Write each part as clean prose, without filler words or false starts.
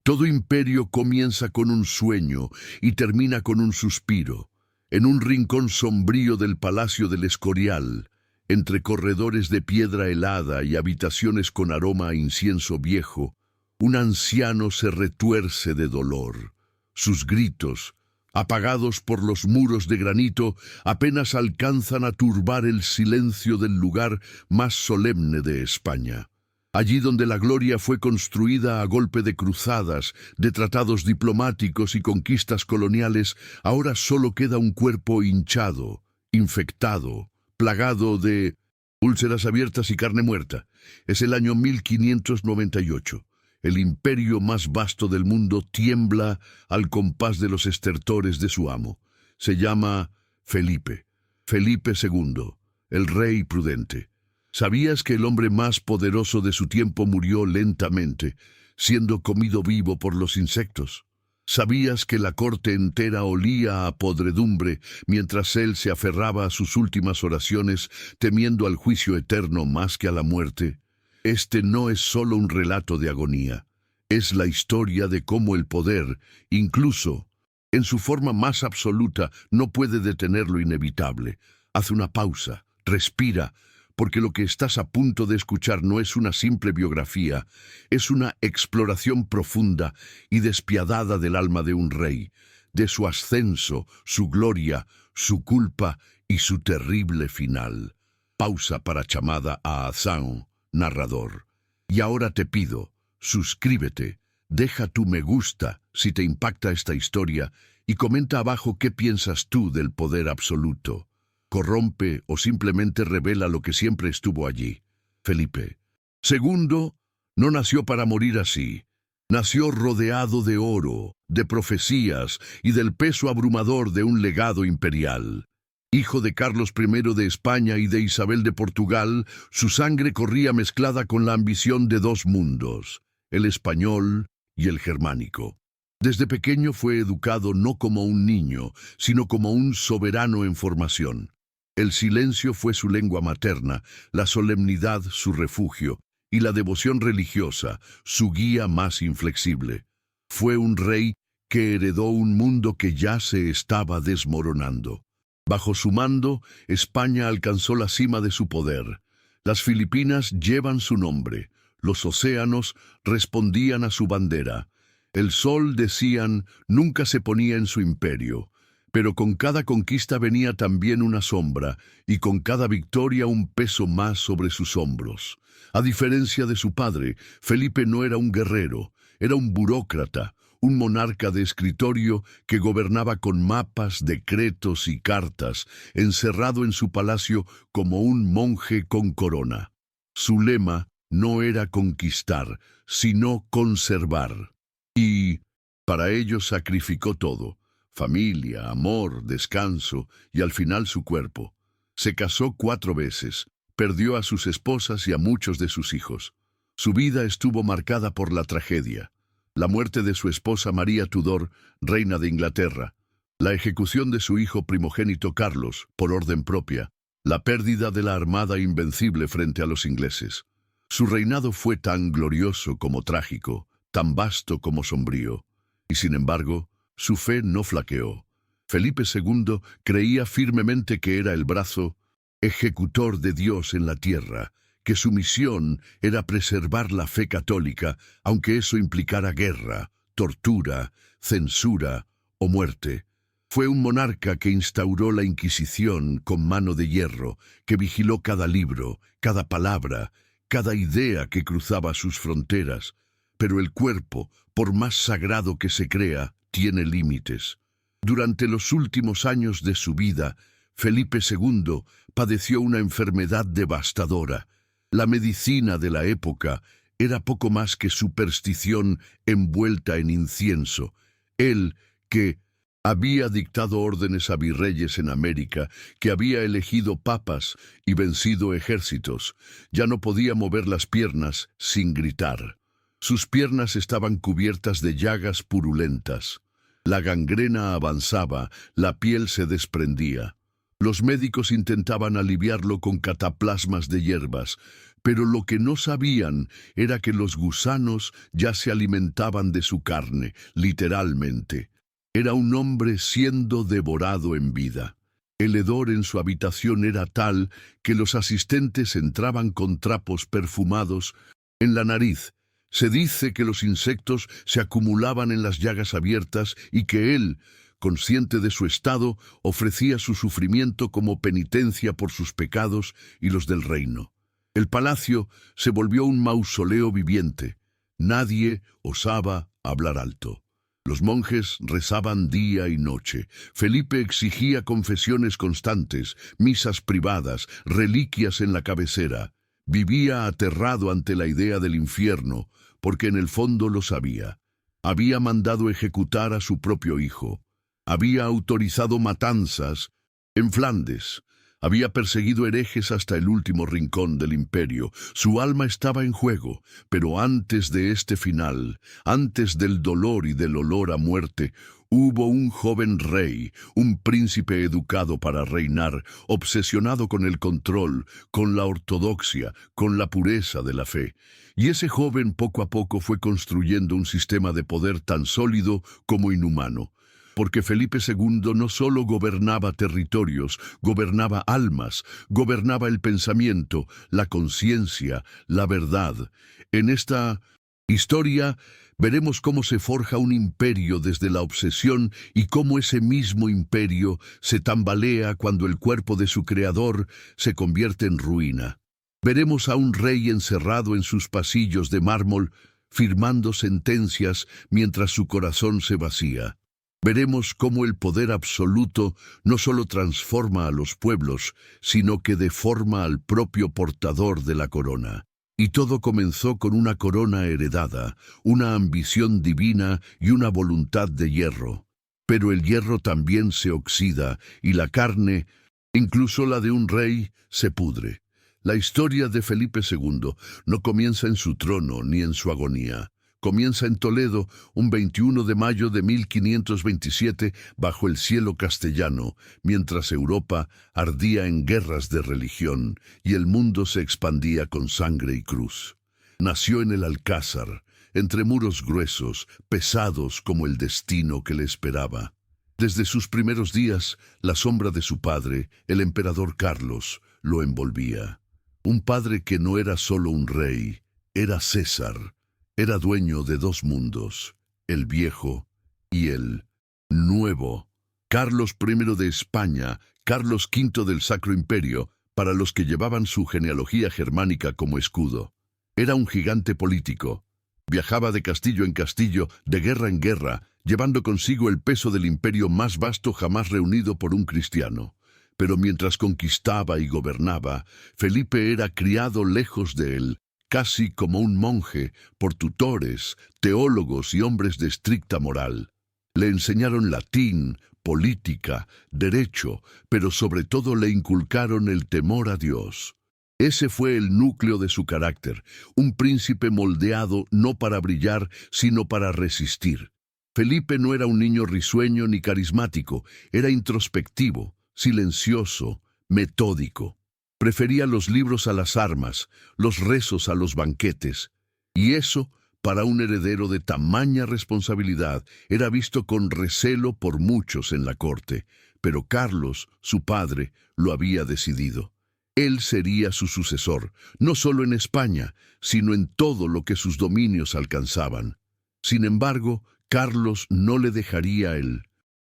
Todo imperio comienza con un sueño y termina con un suspiro. En un rincón sombrío del Palacio del Escorial, entre corredores de piedra helada y habitaciones con aroma a incienso viejo, un anciano se retuerce de dolor. Sus gritos, apagados por los muros de granito, apenas alcanzan a turbar el silencio del lugar más solemne de España. Allí donde la gloria fue construida a golpe de cruzadas, de tratados diplomáticos y conquistas coloniales, ahora solo queda un cuerpo hinchado, infectado, plagado de úlceras abiertas y carne muerta. Es el año 1598. El imperio más vasto del mundo tiembla al compás de los estertores de su amo. Se llama Felipe II, el rey prudente. ¿Sabías que el hombre más poderoso de su tiempo murió lentamente, siendo comido vivo por los insectos? ¿Sabías que la corte entera olía a podredumbre mientras él se aferraba a sus últimas oraciones, temiendo al juicio eterno más que a la muerte? Este no es solo un relato de agonía, es la historia de cómo el poder, incluso en su forma más absoluta, no puede detener lo inevitable. Haz una pausa, respira, porque lo que estás a punto de escuchar no es una simple biografía, es una exploración profunda y despiadada del alma de un rey, de su ascenso, su gloria, su culpa y su terrible final. Pausa para chamada a Azán, narrador. Y ahora te pido, suscríbete, deja tu me gusta si te impacta esta historia y comenta abajo qué piensas tú del poder absoluto. Corrompe o simplemente revela lo que siempre estuvo allí. Felipe II no nació para morir así. Nació rodeado de oro, de profecías y del peso abrumador de un legado imperial. Hijo de Carlos I de España y de Isabel de Portugal, su sangre corría mezclada con la ambición de dos mundos, el español y el germánico. Desde pequeño fue educado no como un niño, sino como un soberano en formación. El silencio fue su lengua materna, la solemnidad su refugio, y la devoción religiosa su guía más inflexible. Fue un rey que heredó un mundo que ya se estaba desmoronando. Bajo su mando, España alcanzó la cima de su poder. Las Filipinas llevan su nombre, los océanos respondían a su bandera. El sol, decían, nunca se ponía en su imperio. Pero con cada conquista venía también una sombra, y con cada victoria un peso más sobre sus hombros. A diferencia de su padre, Felipe no era un guerrero, era un burócrata, un monarca de escritorio que gobernaba con mapas, decretos y cartas, encerrado en su palacio como un monje con corona. Su lema no era conquistar, sino conservar. Y para ello sacrificó todo. Familia, amor, descanso y al final su cuerpo. Se casó 4 veces, perdió a sus esposas y a muchos de sus hijos. Su vida estuvo marcada por la tragedia. La muerte de su esposa María Tudor, reina de Inglaterra, la ejecución de su hijo primogénito Carlos, por orden propia, la pérdida de la armada invencible frente a los ingleses. Su reinado fue tan glorioso como trágico, tan vasto como sombrío, y sin embargo, su fe no flaqueó. Felipe II creía firmemente que era el brazo ejecutor de Dios en la tierra, que su misión era preservar la fe católica, aunque eso implicara guerra, tortura, censura o muerte. Fue un monarca que instauró la Inquisición con mano de hierro, que vigiló cada libro, cada palabra, cada idea que cruzaba sus fronteras. Pero el cuerpo, por más sagrado que se crea, tiene límites. Durante los últimos años de su vida, Felipe II padeció una enfermedad devastadora. La medicina de la época era poco más que superstición envuelta en incienso. Él, que había dictado órdenes a virreyes en América, que había elegido papas y vencido ejércitos, ya no podía mover las piernas sin gritar. Sus piernas estaban cubiertas de llagas purulentas. La gangrena avanzaba, la piel se desprendía. Los médicos intentaban aliviarlo con cataplasmas de hierbas, Pero lo que no sabían era que los gusanos ya se alimentaban de su carne, literalmente. Era un hombre siendo devorado en vida. El hedor en su habitación era tal que los asistentes entraban con trapos perfumados en la nariz. Se dice que los insectos se acumulaban en las llagas abiertas y que él, consciente de su estado, ofrecía su sufrimiento como penitencia por sus pecados y los del reino. El palacio se volvió un mausoleo viviente. Nadie osaba hablar alto. Los monjes rezaban día y noche. Felipe exigía confesiones constantes, misas privadas, reliquias en la cabecera. Vivía aterrado ante la idea del infierno, porque en el fondo lo sabía. Había mandado ejecutar a su propio hijo. Había autorizado matanzas en Flandes. Había perseguido herejes hasta el último rincón del imperio. Su alma estaba en juego, pero antes de este final, antes del dolor y del olor a muerte, hubo un joven rey, un príncipe educado para reinar, obsesionado con el control, con la ortodoxia, con la pureza de la fe. Y ese joven poco a poco fue construyendo un sistema de poder tan sólido como inhumano. Porque Felipe II no solo gobernaba territorios, gobernaba almas, gobernaba el pensamiento, la conciencia, la verdad. En esta historia veremos cómo se forja un imperio desde la obsesión y cómo ese mismo imperio se tambalea cuando el cuerpo de su creador se convierte en ruina. Veremos a un rey encerrado en sus pasillos de mármol, firmando sentencias mientras su corazón se vacía. Veremos cómo el poder absoluto no solo transforma a los pueblos, sino que deforma al propio portador de la corona. Y todo comenzó con una corona heredada, una ambición divina y una voluntad de hierro. Pero el hierro también se oxida y la carne, incluso la de un rey, se pudre. La historia de Felipe II no comienza en su trono ni en su agonía. Comienza en Toledo, un 21 de mayo de 1527, bajo el cielo castellano, mientras Europa ardía en guerras de religión y el mundo se expandía con sangre y cruz. Nació en el Alcázar, entre muros gruesos, pesados como el destino que le esperaba. Desde sus primeros días, la sombra de su padre, el emperador Carlos, lo envolvía. Un padre que no era solo un rey, era César. Era dueño de dos mundos, el viejo y el nuevo. Carlos I de España, Carlos V del Sacro Imperio, para los que llevaban su genealogía germánica como escudo. Era un gigante político. Viajaba de castillo en castillo, de guerra en guerra, llevando consigo el peso del imperio más vasto jamás reunido por un cristiano. Pero mientras conquistaba y gobernaba, Felipe era criado lejos de él, casi como un monje, por tutores, teólogos y hombres de estricta moral. Le enseñaron latín, política, derecho, pero sobre todo le inculcaron el temor a Dios. Ese fue el núcleo de su carácter, un príncipe moldeado no para brillar, sino para resistir. Felipe no era un niño risueño ni carismático, era introspectivo, silencioso, metódico. Prefería los libros a las armas, los rezos a los banquetes. Y eso, para un heredero de tamaña responsabilidad, era visto con recelo por muchos en la corte. Pero Carlos, su padre, lo había decidido. Él sería su sucesor, no solo en España, sino en todo lo que sus dominios alcanzaban. Sin embargo, Carlos no le dejaría el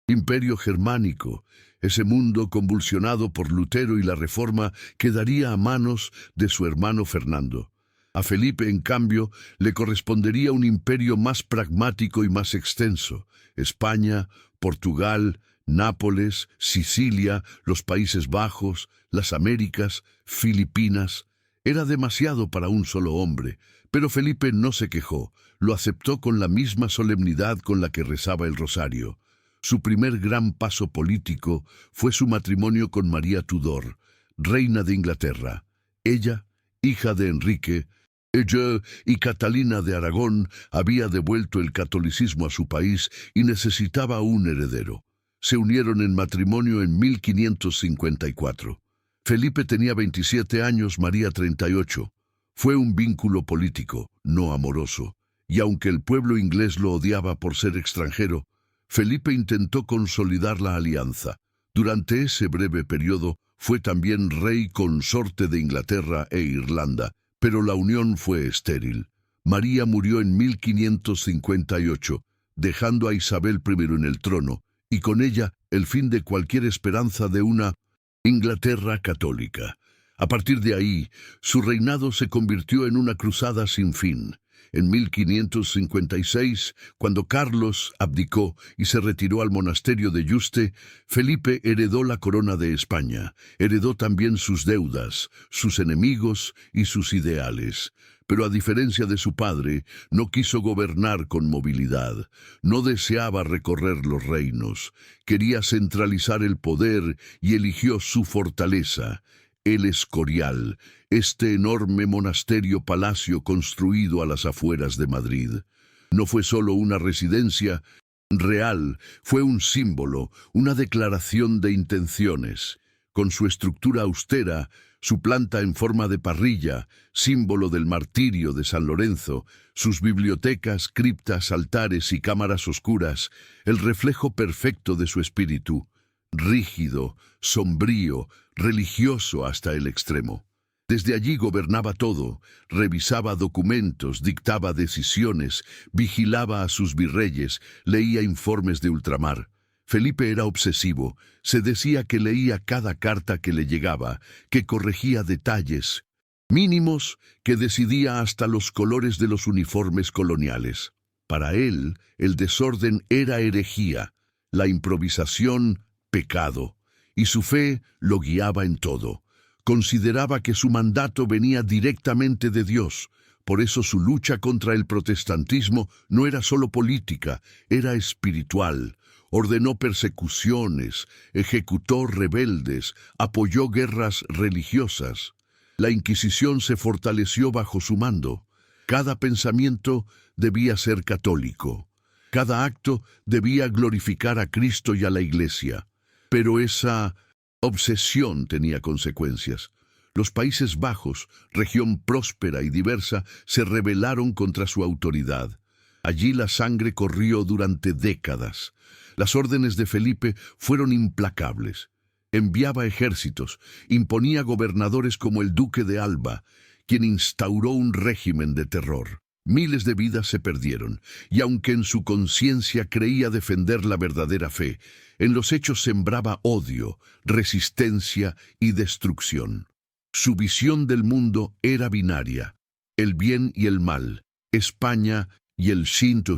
imperio germánico. Ese mundo convulsionado por Lutero y la Reforma quedaría a manos de su hermano Fernando. A Felipe, en cambio, le correspondería un imperio más pragmático y más extenso. España, Portugal, Nápoles, Sicilia, los Países Bajos, las Américas, Filipinas. Era demasiado para un solo hombre, pero Felipe no se quejó, lo aceptó con la misma solemnidad con la que rezaba el rosario. Su primer gran paso político fue su matrimonio con María Tudor, reina de Inglaterra. Ella, hija de Enrique, ella y Catalina de Aragón había devuelto el catolicismo a su país y necesitaba un heredero. Se unieron en matrimonio en 1554. Felipe tenía 27 años, María 38. Fue un vínculo político, no amoroso, y aunque el pueblo inglés lo odiaba por ser extranjero, Felipe intentó consolidar la alianza. Durante ese breve periodo fue también rey consorte de Inglaterra e Irlanda, pero la unión fue estéril. María murió en 1558, dejando a Isabel I en el trono, y con ella el fin de cualquier esperanza de una Inglaterra católica. A partir de ahí, su reinado se convirtió en una cruzada sin fin. En 1556, cuando Carlos abdicó y se retiró al monasterio de Yuste, Felipe heredó la corona de España. Heredó también sus deudas, sus enemigos y sus ideales. Pero a diferencia de su padre, no quiso gobernar con movilidad. No deseaba recorrer los reinos. Quería centralizar el poder y eligió su fortaleza, el Escorial, este enorme monasterio-palacio construido a las afueras de Madrid. No fue solo una residencia real, fue un símbolo, una declaración de intenciones. Con su estructura austera, su planta en forma de parrilla, símbolo del martirio de San Lorenzo, sus bibliotecas, criptas, altares y cámaras oscuras, el reflejo perfecto de su espíritu, rígido, sombrío, religioso hasta el extremo. Desde allí gobernaba todo, revisaba documentos, dictaba decisiones, vigilaba a sus virreyes, leía informes de ultramar. Felipe era obsesivo, se decía que leía cada carta que le llegaba, que corregía detalles mínimos, que decidía hasta los colores de los uniformes coloniales. Para él, el desorden era herejía, la improvisación, pecado, y su fe lo guiaba en todo. Consideraba que su mandato venía directamente de Dios. Por eso su lucha contra el protestantismo no era solo política, era espiritual. Ordenó persecuciones, ejecutó rebeldes, apoyó guerras religiosas. La Inquisición se fortaleció bajo su mando. Cada pensamiento debía ser católico. Cada acto debía glorificar a Cristo y a la Iglesia. Pero esa obsesión tenía consecuencias. Los Países Bajos, región próspera y diversa, se rebelaron contra su autoridad. Allí la sangre corrió durante décadas. Las órdenes de Felipe fueron implacables. Enviaba ejércitos, imponía gobernadores como el duque de Alba, quien instauró un régimen de terror. Miles de vidas se perdieron, y aunque en su conciencia creía defender la verdadera fe, en los hechos sembraba odio, resistencia y destrucción. Su visión del mundo era binaria, el bien y el mal, España y el Sint,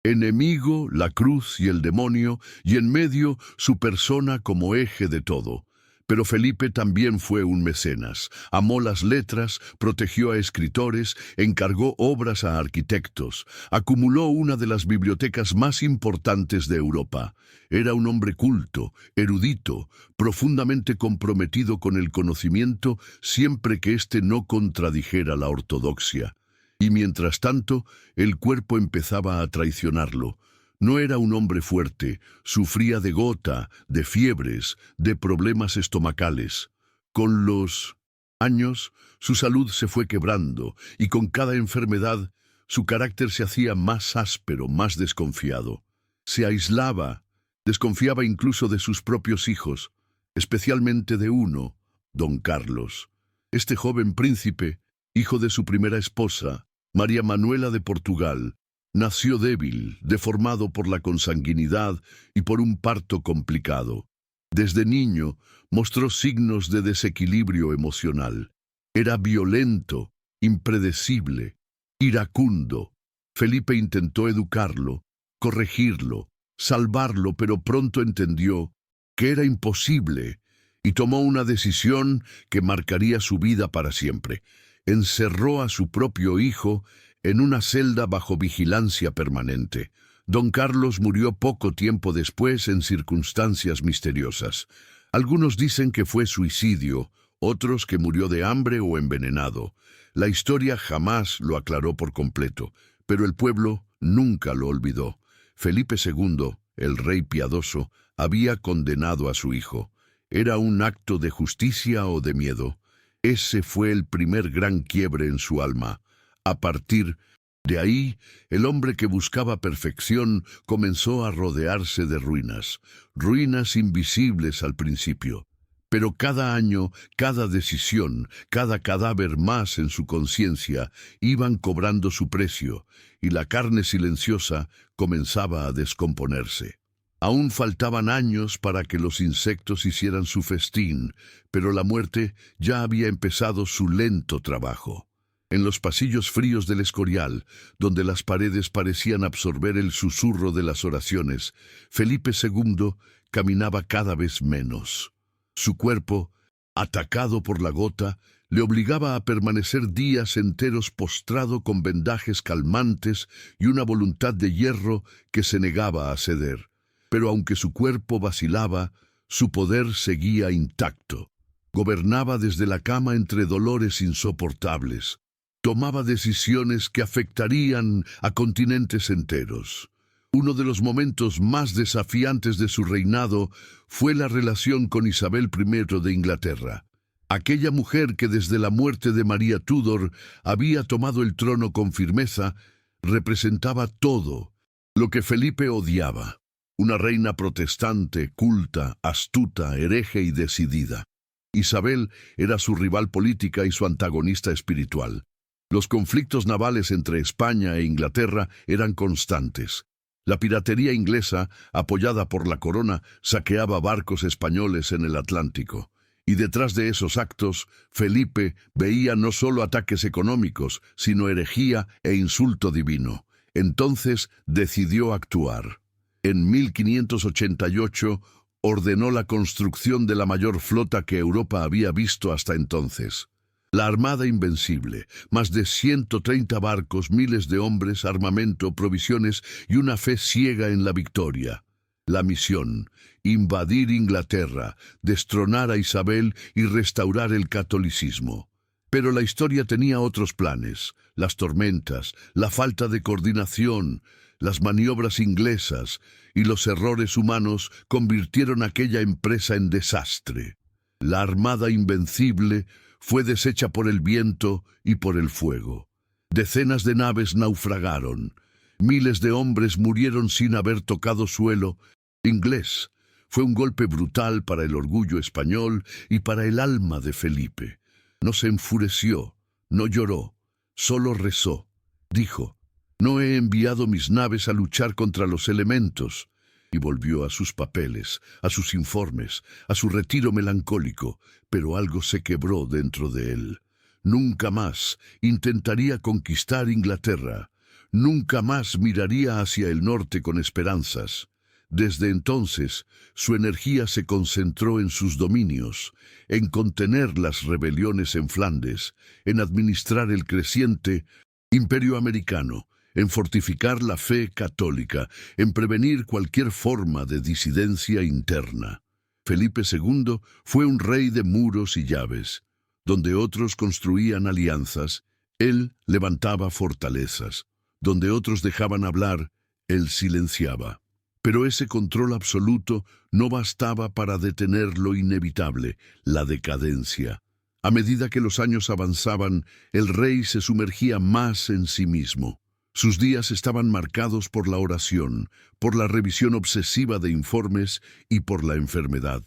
enemigo, la cruz y el demonio, y en medio su persona como eje de todo. Pero Felipe también fue un mecenas. Amó las letras, protegió a escritores, encargó obras a arquitectos, acumuló una de las bibliotecas más importantes de Europa. Era un hombre culto, erudito, profundamente comprometido con el conocimiento, siempre que éste no contradijera la ortodoxia. Y mientras tanto, el cuerpo empezaba a traicionarlo. No era un hombre fuerte, sufría de gota, de fiebres, de problemas estomacales. Con los años, su salud se fue quebrando, y con cada enfermedad, su carácter se hacía más áspero, más desconfiado. Se aislaba, desconfiaba incluso de sus propios hijos, especialmente de uno, don Carlos. Este joven príncipe, hijo de su primera esposa, María Manuela de Portugal, nació débil, deformado por la consanguinidad y por un parto complicado. Desde niño mostró signos de desequilibrio emocional. Era violento, impredecible, iracundo. Felipe intentó educarlo, corregirlo, salvarlo, pero pronto entendió que era imposible y tomó una decisión que marcaría su vida para siempre. Encerró a su propio hijo en una celda bajo vigilancia permanente. Don Carlos murió poco tiempo después en circunstancias misteriosas. Algunos dicen que fue suicidio, otros que murió de hambre o envenenado. La historia jamás lo aclaró por completo, pero el pueblo nunca lo olvidó. Felipe II, el rey piadoso, había condenado a su hijo. ¿Era un acto de justicia o de miedo? Ese fue el primer gran quiebre en su alma. A partir de ahí, el hombre que buscaba perfección comenzó a rodearse de ruinas, ruinas invisibles al principio. Pero cada año, cada decisión, cada cadáver más en su conciencia iban cobrando su precio, y la carne silenciosa comenzaba a descomponerse. Aún faltaban años para que los insectos hicieran su festín, pero la muerte ya había empezado su lento trabajo. En los pasillos fríos del Escorial, donde las paredes parecían absorber el susurro de las oraciones, Felipe II caminaba cada vez menos. Su cuerpo, atacado por la gota, le obligaba a permanecer días enteros postrado con vendajes calmantes y una voluntad de hierro que se negaba a ceder. Pero aunque su cuerpo vacilaba, su poder seguía intacto. Gobernaba desde la cama entre dolores insoportables. Tomaba decisiones que afectarían a continentes enteros. Uno de los momentos más desafiantes de su reinado fue la relación con Isabel I de Inglaterra. Aquella mujer que desde la muerte de María Tudor había tomado el trono con firmeza, representaba todo lo que Felipe odiaba. Una reina protestante, culta, astuta, hereje y decidida. Isabel era su rival política y su antagonista espiritual. Los conflictos navales entre España e Inglaterra eran constantes. La piratería inglesa, apoyada por la corona, saqueaba barcos españoles en el Atlántico. Y detrás de esos actos, Felipe veía no solo ataques económicos, sino herejía e insulto divino. Entonces decidió actuar. En 1588 ordenó la construcción de la mayor flota que Europa había visto hasta entonces. La Armada Invencible, más de 130 barcos, miles de hombres, armamento, provisiones y una fe ciega en la victoria. La misión: invadir Inglaterra, destronar a Isabel y restaurar el catolicismo. Pero la historia tenía otros planes: las tormentas, la falta de coordinación, las maniobras inglesas y los errores humanos convirtieron aquella empresa en desastre. La Armada Invencible fue deshecha por el viento y por el fuego. Decenas de naves naufragaron. Miles de hombres murieron sin haber tocado suelo inglés. Fue un golpe brutal para el orgullo español y para el alma de Felipe. No se enfureció, no lloró, solo rezó. Dijo: «No he enviado mis naves a luchar contra los elementos». Y volvió a sus papeles, a sus informes, a su retiro melancólico, pero algo se quebró dentro de él. Nunca más intentaría conquistar Inglaterra. Nunca más miraría hacia el norte con esperanzas. Desde entonces, su energía se concentró en sus dominios, en contener las rebeliones en Flandes, en administrar el creciente imperio americano, en fortificar la fe católica, en prevenir cualquier forma de disidencia interna. Felipe II fue un rey de muros y llaves. Donde otros construían alianzas, él levantaba fortalezas. Donde otros dejaban hablar, él silenciaba. Pero ese control absoluto no bastaba para detener lo inevitable, la decadencia. A medida que los años avanzaban, el rey se sumergía más en sí mismo. Sus días estaban marcados por la oración, por la revisión obsesiva de informes y por la enfermedad.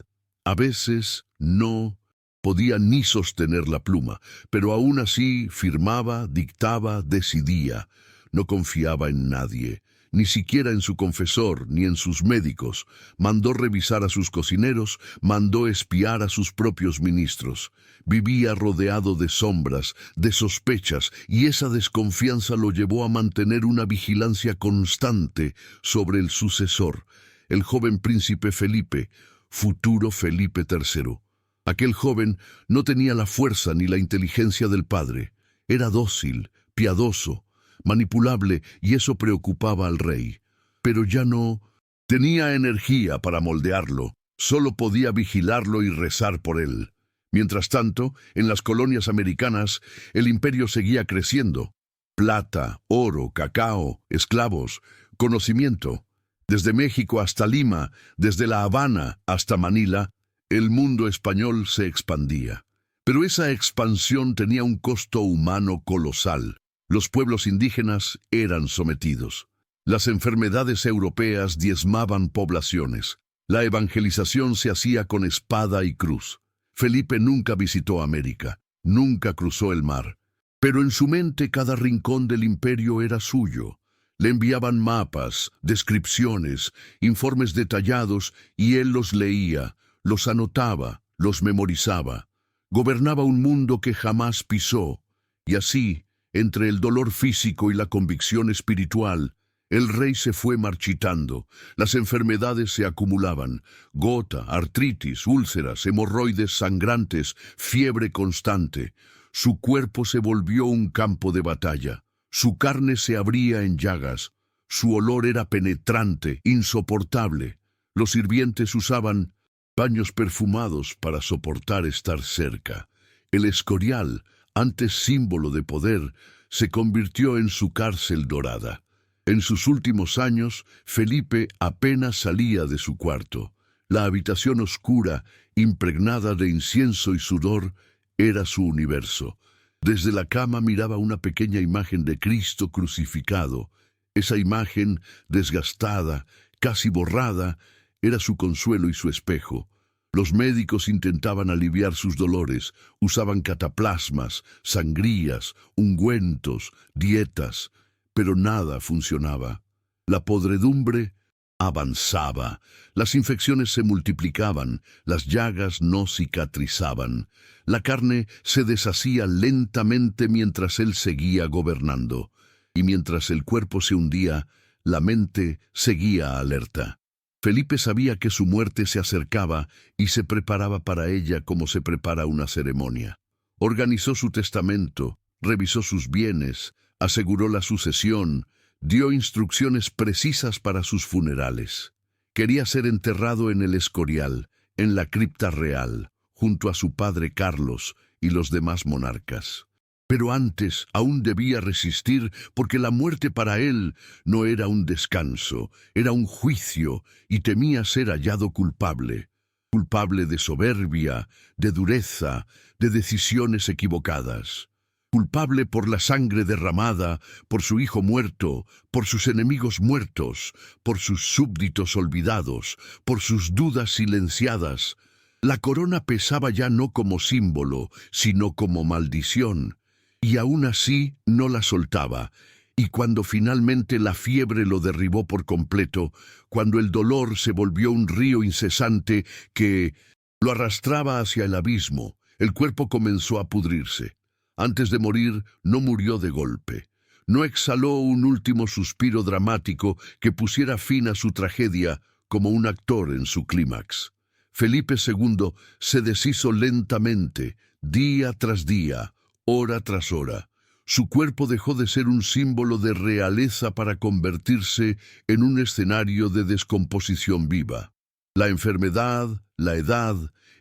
A veces no podía ni sostener la pluma, pero aún así firmaba, dictaba, decidía. No confiaba en nadie, ni siquiera en su confesor, ni en sus médicos. Mandó revisar a sus cocineros, mandó espiar a sus propios ministros. Vivía rodeado de sombras, de sospechas, y esa desconfianza lo llevó a mantener una vigilancia constante sobre el sucesor, el joven príncipe Felipe, futuro Felipe III. Aquel joven no tenía la fuerza ni la inteligencia del padre. Era dócil, piadoso, manipulable, y eso preocupaba al rey. Pero ya no tenía energía para moldearlo, solo podía vigilarlo y rezar por él. Mientras tanto, en las colonias americanas, el imperio seguía creciendo. Plata, oro, cacao, esclavos, conocimiento. Desde México hasta Lima, desde La Habana hasta Manila, el mundo español se expandía. Pero esa expansión tenía un costo humano colosal. Los pueblos indígenas eran sometidos. Las enfermedades europeas diezmaban poblaciones. La evangelización se hacía con espada y cruz. Felipe nunca visitó América, nunca cruzó el mar. Pero en su mente cada rincón del imperio era suyo. Le enviaban mapas, descripciones, informes detallados, y él los leía, los anotaba, los memorizaba. Gobernaba un mundo que jamás pisó, y así, entre el dolor físico y la convicción espiritual, el rey se fue marchitando, las enfermedades se acumulaban, gota, artritis, úlceras, hemorroides sangrantes, fiebre constante. Su cuerpo se volvió un campo de batalla, su carne se abría en llagas, su olor era penetrante, insoportable. Los sirvientes usaban paños perfumados para soportar estar cerca. El Escorial, antes símbolo de poder, se convirtió en su cárcel dorada. En sus últimos años, Felipe apenas salía de su cuarto. La habitación oscura, impregnada de incienso y sudor, era su universo. Desde la cama miraba una pequeña imagen de Cristo crucificado. Esa imagen, desgastada, casi borrada, era su consuelo y su espejo. Los médicos intentaban aliviar sus dolores, usaban cataplasmas, sangrías, ungüentos, dietas, pero nada funcionaba. La podredumbre avanzaba, las infecciones se multiplicaban, las llagas no cicatrizaban. La carne se deshacía lentamente mientras él seguía gobernando, y mientras el cuerpo se hundía, la mente seguía alerta. Felipe sabía que su muerte se acercaba y se preparaba para ella como se prepara una ceremonia. Organizó su testamento, revisó sus bienes, aseguró la sucesión, dio instrucciones precisas para sus funerales. Quería ser enterrado en el Escorial, en la cripta real, junto a su padre Carlos y los demás monarcas. Pero antes aún debía resistir, porque la muerte para él no era un descanso, era un juicio, y temía ser hallado culpable. Culpable de soberbia, de dureza, de decisiones equivocadas. Culpable por la sangre derramada, por su hijo muerto, por sus enemigos muertos, por sus súbditos olvidados, por sus dudas silenciadas. La corona pesaba ya no como símbolo, sino como maldición. Y aún así no la soltaba, y cuando finalmente la fiebre lo derribó por completo, cuando el dolor se volvió un río incesante que lo arrastraba hacia el abismo, el cuerpo comenzó a pudrirse. Antes de morir, no murió de golpe. No exhaló un último suspiro dramático que pusiera fin a su tragedia como un actor en su clímax. Felipe II se deshizo lentamente, día tras día, hora tras hora. Su cuerpo dejó de ser un símbolo de realeza para convertirse en un escenario de descomposición viva. La enfermedad, la edad,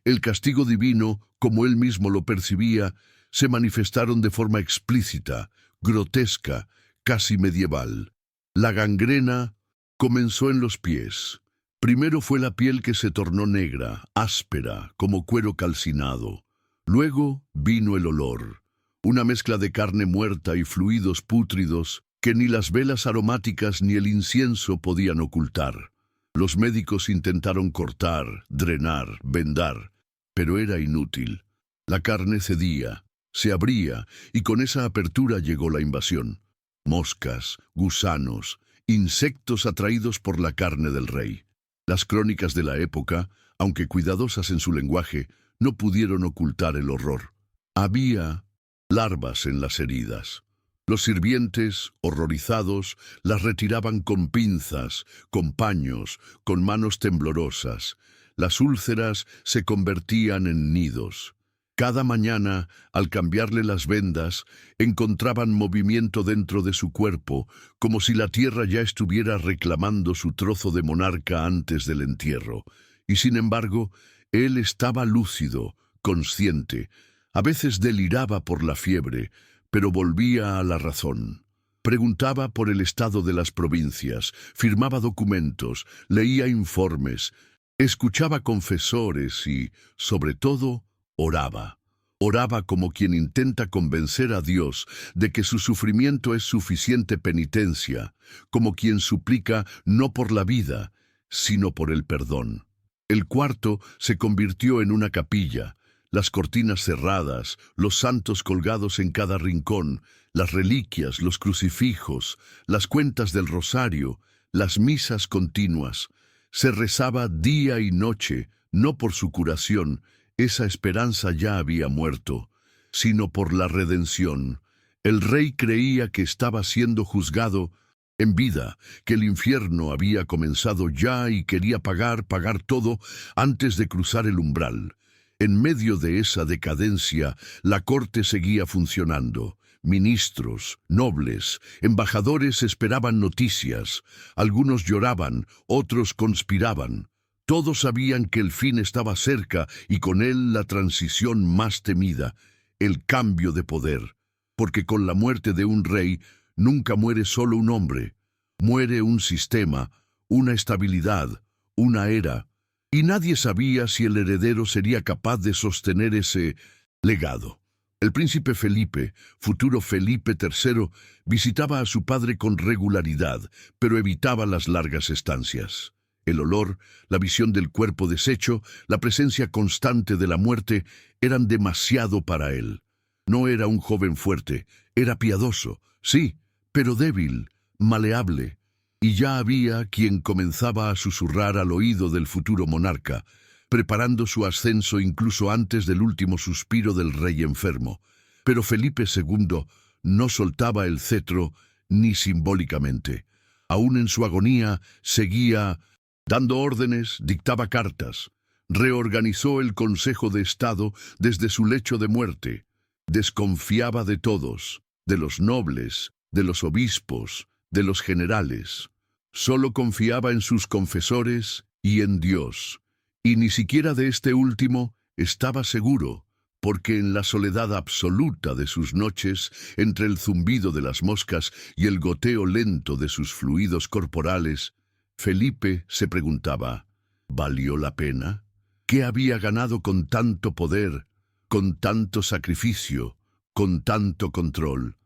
el castigo divino, como él mismo lo percibía, se manifestaron de forma explícita, grotesca, casi medieval. La gangrena comenzó en los pies. Primero fue la piel que se tornó negra, áspera, como cuero calcinado. Luego vino el olor. Una mezcla de carne muerta y fluidos pútridos que ni las velas aromáticas ni el incienso podían ocultar. Los médicos intentaron cortar, drenar, vendar, pero era inútil. La carne cedía, se abría, y con esa apertura llegó la invasión. Moscas, gusanos, insectos atraídos por la carne del rey. Las crónicas de la época, aunque cuidadosas en su lenguaje, no pudieron ocultar el horror. Había larvas en las heridas. Los sirvientes, horrorizados, las retiraban con pinzas, con paños, con manos temblorosas. Las úlceras se convertían en nidos. Cada mañana, al cambiarle las vendas, encontraban movimiento dentro de su cuerpo, como si la tierra ya estuviera reclamando su trozo de monarca antes del entierro. Y sin embargo, él estaba lúcido, consciente. A veces deliraba por la fiebre, pero volvía a la razón. Preguntaba por el estado de las provincias, firmaba documentos, leía informes, escuchaba confesores y, sobre todo, oraba. Oraba como quien intenta convencer a Dios de que su sufrimiento es suficiente penitencia, como quien suplica no por la vida, sino por el perdón. El cuarto se convirtió en una capilla, las cortinas cerradas, los santos colgados en cada rincón, las reliquias, los crucifijos, las cuentas del rosario, las misas continuas. Se rezaba día y noche, no por su curación, esa esperanza ya había muerto, sino por la redención. El rey creía que estaba siendo juzgado en vida, que el infierno había comenzado ya y quería pagar todo antes de cruzar el umbral. En medio de esa decadencia, la corte seguía funcionando. Ministros, nobles, embajadores esperaban noticias. Algunos lloraban, otros conspiraban. Todos sabían que el fin estaba cerca y con él la transición más temida, el cambio de poder. Porque con la muerte de un rey nunca muere solo un hombre, muere un sistema, una estabilidad, una era. Y nadie sabía si el heredero sería capaz de sostener ese legado. El príncipe Felipe, futuro Felipe III, visitaba a su padre con regularidad, pero evitaba las largas estancias. El olor, la visión del cuerpo deshecho, la presencia constante de la muerte eran demasiado para él. No era un joven fuerte, era piadoso, sí, pero débil, maleable. Y ya había quien comenzaba a susurrar al oído del futuro monarca, preparando su ascenso incluso antes del último suspiro del rey enfermo. Pero Felipe II no soltaba el cetro ni simbólicamente. Aún en su agonía seguía dando órdenes, dictaba cartas, reorganizó el Consejo de Estado desde su lecho de muerte. Desconfiaba de todos, de los nobles, de los obispos, de los generales. Solo confiaba en sus confesores y en Dios. Y ni siquiera de este último estaba seguro, porque en la soledad absoluta de sus noches, entre el zumbido de las moscas y el goteo lento de sus fluidos corporales, Felipe se preguntaba, ¿valió la pena? ¿Qué había ganado con tanto poder, con tanto sacrificio, con tanto control?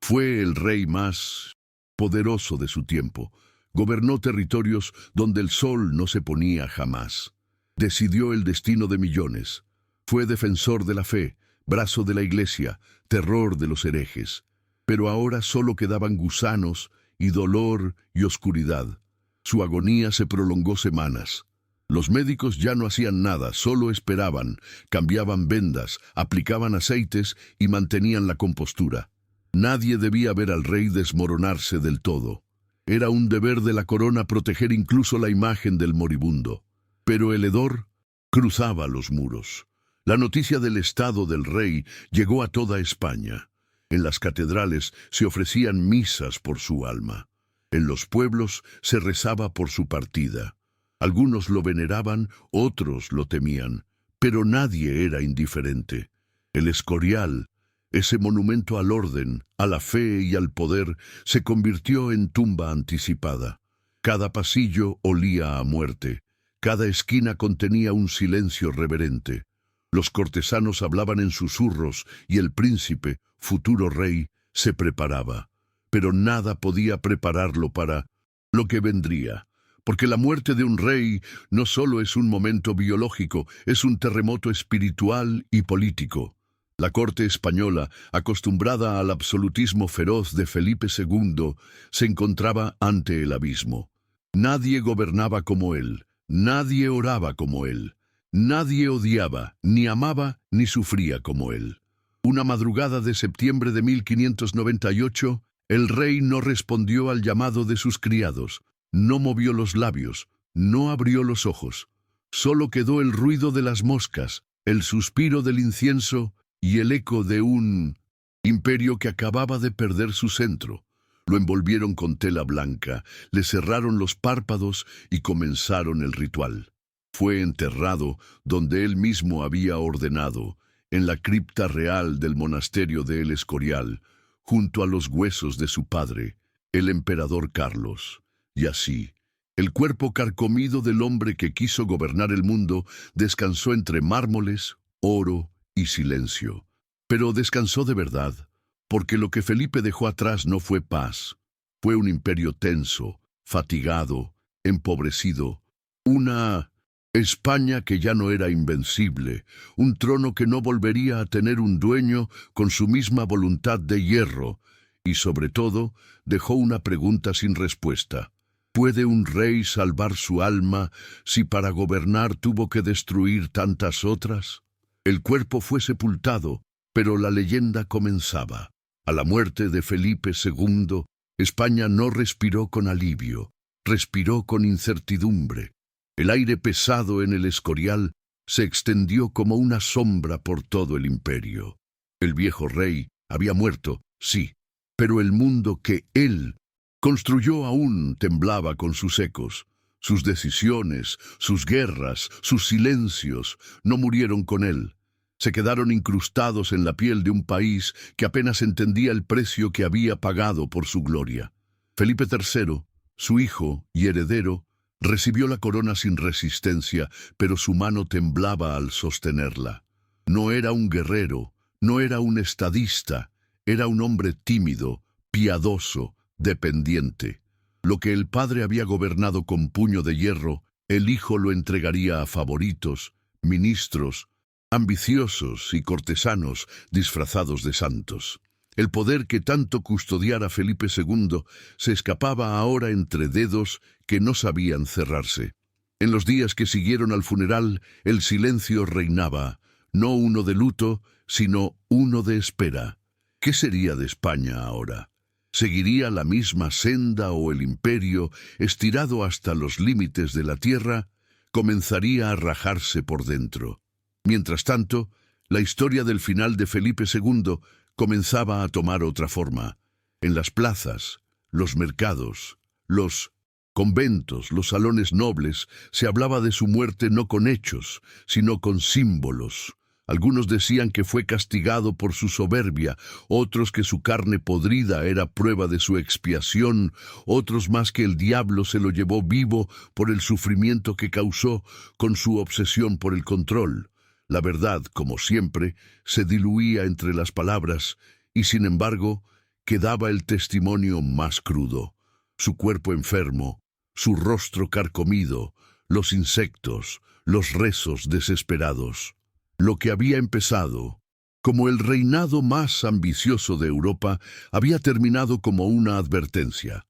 Fue el rey más poderoso de su tiempo. Gobernó territorios donde el sol no se ponía jamás. Decidió el destino de millones. Fue defensor de la fe, brazo de la iglesia, terror de los herejes. Pero ahora solo quedaban gusanos y dolor y oscuridad. Su agonía se prolongó semanas. Los médicos ya no hacían nada, solo esperaban, cambiaban vendas, aplicaban aceites y mantenían la compostura. Nadie debía ver al rey desmoronarse del todo. Era un deber de la corona proteger incluso la imagen del moribundo. Pero el hedor cruzaba los muros. La noticia del estado del rey llegó a toda España. En las catedrales se ofrecían misas por su alma. En los pueblos se rezaba por su partida. Algunos lo veneraban, otros lo temían, pero nadie era indiferente. El Escorial, ese monumento al orden, a la fe y al poder, se convirtió en tumba anticipada. Cada pasillo olía a muerte. Cada esquina contenía un silencio reverente. Los cortesanos hablaban en susurros y el príncipe, futuro rey, se preparaba. Pero nada podía prepararlo para lo que vendría, porque la muerte de un rey no solo es un momento biológico, es un terremoto espiritual y político. La corte española, acostumbrada al absolutismo feroz de Felipe II, se encontraba ante el abismo. Nadie gobernaba como él, nadie oraba como él, nadie odiaba, ni amaba, ni sufría como él. Una madrugada de septiembre de 1598, el rey no respondió al llamado de sus criados, no movió los labios, no abrió los ojos. Solo quedó el ruido de las moscas, el suspiro del incienso y el eco de un imperio que acababa de perder su centro. Lo envolvieron con tela blanca, le cerraron los párpados y comenzaron el ritual. Fue enterrado donde él mismo había ordenado, en la cripta real del monasterio de El Escorial, junto a los huesos de su padre, el emperador Carlos. Y así, el cuerpo carcomido del hombre que quiso gobernar el mundo descansó entre mármoles, oro y silencio. Pero descansó de verdad, porque lo que Felipe dejó atrás no fue paz. Fue un imperio tenso, fatigado, empobrecido, una España que ya no era invencible, un trono que no volvería a tener un dueño con su misma voluntad de hierro, y sobre todo dejó una pregunta sin respuesta. ¿Puede un rey salvar su alma si para gobernar tuvo que destruir tantas otras? El cuerpo fue sepultado, pero la leyenda comenzaba. A la muerte de Felipe II, España no respiró con alivio, respiró con incertidumbre. El aire pesado en el Escorial se extendió como una sombra por todo el imperio. El viejo rey había muerto, sí, pero el mundo que él construyó aún temblaba con sus ecos. Sus decisiones, sus guerras, sus silencios no murieron con él. Se quedaron incrustados en la piel de un país que apenas entendía el precio que había pagado por su gloria. Felipe III, su hijo y heredero, recibió la corona sin resistencia, pero su mano temblaba al sostenerla. No era un guerrero, no era un estadista, era un hombre tímido, piadoso, dependiente. Lo que el padre había gobernado con puño de hierro, el hijo lo entregaría a favoritos, ministros, ambiciosos y cortesanos disfrazados de santos. El poder que tanto custodiara Felipe II se escapaba ahora entre dedos que no sabían cerrarse. En los días que siguieron al funeral, el silencio reinaba, no uno de luto, sino uno de espera. ¿Qué sería de España ahora? ¿Seguiría la misma senda o el imperio, estirado hasta los límites de la tierra, comenzaría a rajarse por dentro? Mientras tanto, la historia del final de Felipe II comenzaba a tomar otra forma. En las plazas, los mercados, los conventos, los salones nobles, se hablaba de su muerte no con hechos, sino con símbolos. Algunos decían que fue castigado por su soberbia, otros que su carne podrida era prueba de su expiación, otros más que el diablo se lo llevó vivo por el sufrimiento que causó con su obsesión por el control. La verdad, como siempre, se diluía entre las palabras y, sin embargo, quedaba el testimonio más crudo. Su cuerpo enfermo, su rostro carcomido, los insectos, los rezos desesperados. Lo que había empezado como el reinado más ambicioso de Europa había terminado como una advertencia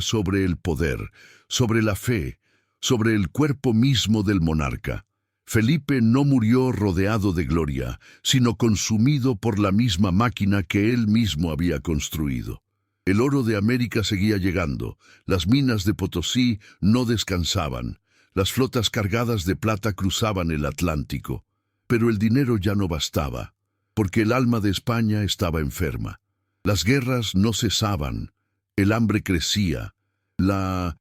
sobre el poder, sobre la fe, sobre el cuerpo mismo del monarca. Felipe no murió rodeado de gloria, sino consumido por la misma máquina que él mismo había construido. El oro de América seguía llegando, las minas de Potosí no descansaban, las flotas cargadas de plata cruzaban el Atlántico. Pero el dinero ya no bastaba, porque el alma de España estaba enferma. Las guerras no cesaban, el hambre crecía, la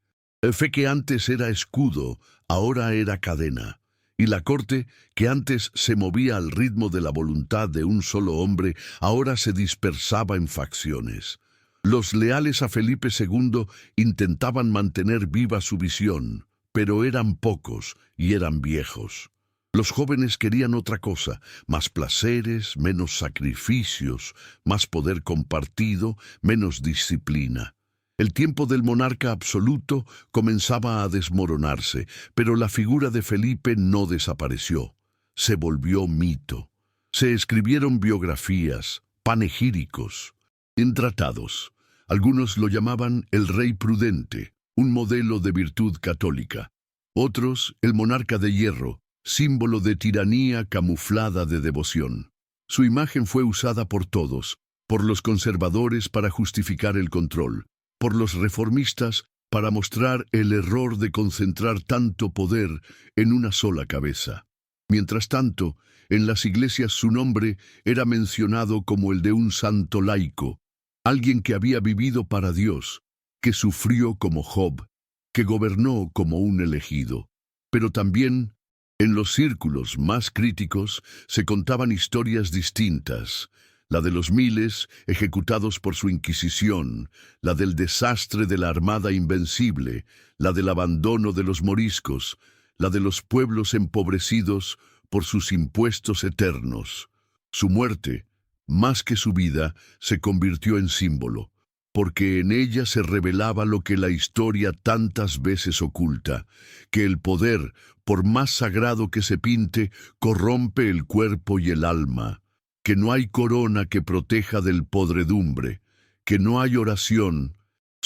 fe que antes era escudo, ahora era cadena. Y la corte, que antes se movía al ritmo de la voluntad de un solo hombre, ahora se dispersaba en facciones. Los leales a Felipe II intentaban mantener viva su visión, pero eran pocos y eran viejos. Los jóvenes querían otra cosa, más placeres, menos sacrificios, más poder compartido, menos disciplina. El tiempo del monarca absoluto comenzaba a desmoronarse, pero la figura de Felipe no desapareció. Se volvió mito. Se escribieron biografías, panegíricos, en tratados. Algunos lo llamaban el rey prudente, un modelo de virtud católica. Otros, el monarca de hierro, símbolo de tiranía camuflada de devoción. Su imagen fue usada por todos, por los conservadores para justificar el control, por los reformistas para mostrar el error de concentrar tanto poder en una sola cabeza. Mientras tanto, en las iglesias su nombre era mencionado como el de un santo laico, alguien que había vivido para Dios, que sufrió como Job, que gobernó como un elegido. Pero también, en los círculos más críticos, se contaban historias distintas, la de los miles ejecutados por su Inquisición, la del desastre de la Armada Invencible, la del abandono de los moriscos, la de los pueblos empobrecidos por sus impuestos eternos. Su muerte, más que su vida, se convirtió en símbolo, porque en ella se revelaba lo que la historia tantas veces oculta, que el poder, por más sagrado que se pinte, corrompe el cuerpo y el alma, que no hay corona que proteja del podredumbre, que no hay oración